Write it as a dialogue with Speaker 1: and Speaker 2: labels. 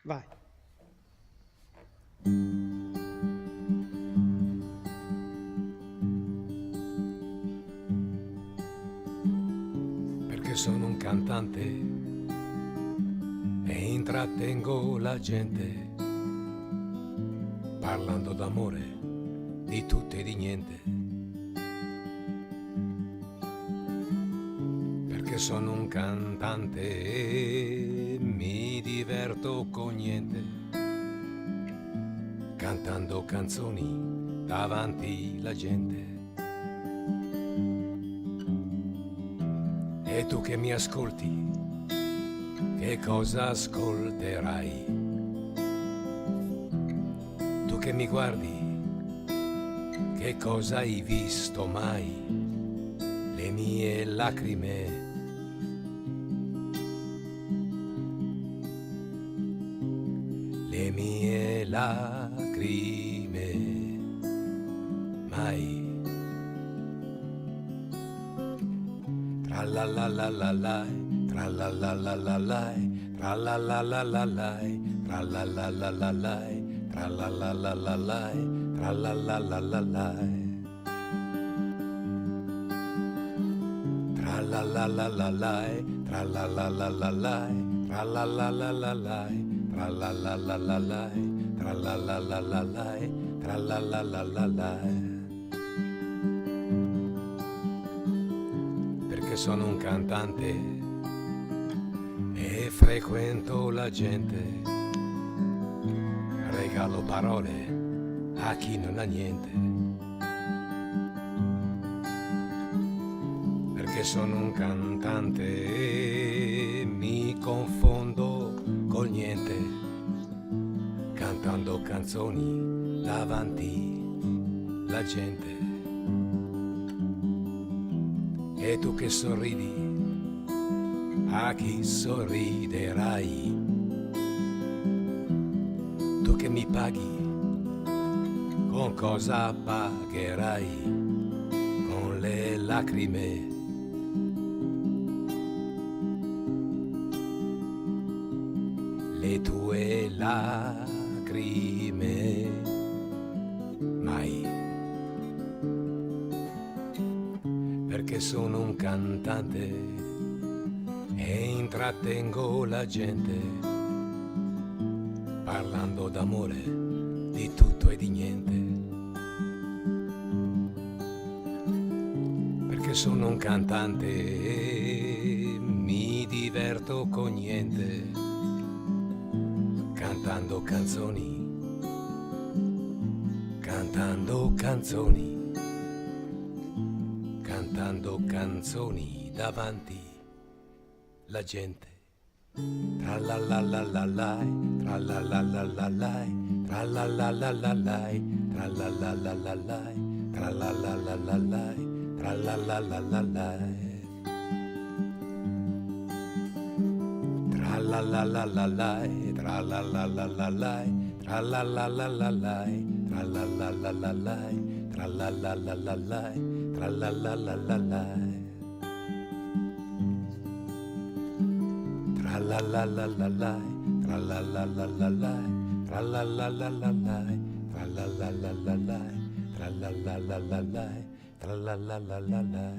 Speaker 1: Vai.
Speaker 2: Perché sono un cantante e intrattengo la gente parlando d'amore, di tutto e di niente. Perché sono un cantante e mi diverto con niente, cantando canzoni davanti la gente. E tu che mi ascolti, che cosa ascolterai? Tu che mi guardi, che cosa hai visto mai? Le mie lacrime, le mie lacrime, mai. Tra la la la la la, tra la la la la la, tra la la la la la, tra la la la la la, tra la la la la la, tra la la la la la. Tra la la la la la, tra la la la la la, tra la la la la la, tra la la la la la, tra la la la la la, tra la la la la la. Perché sono un cantante e frequento la gente, regalo parole a chi non ha niente. Perché sono un cantante e mi confondo col niente, cantando canzoni davanti la gente. E tu che sorridi, a chi sorriderai? Tu che mi paghi, con cosa pagherai? Con le lacrime. Le tue lacrime, mai. Perché sono un cantante e intrattengo la gente parlando d'amore, di tutto e di niente. Perché sono un cantante e mi diverto con niente, cantando canzoni, cantando canzoni, cantando canzoni davanti la gente. Tra la la la la la, tra la la la la la, tra la la la la la, tra la la la la la, tra la la la la la, tra la la la la la. Tra la la la la la, tra la la la la la, tra la la la la la, tra la la la la la, tra la la la la la, tra la la la la la. Tra la la la la la, tra la la la la la, tra la la la la la, tra la la la la la, tra la la la la la, tra la la la la la.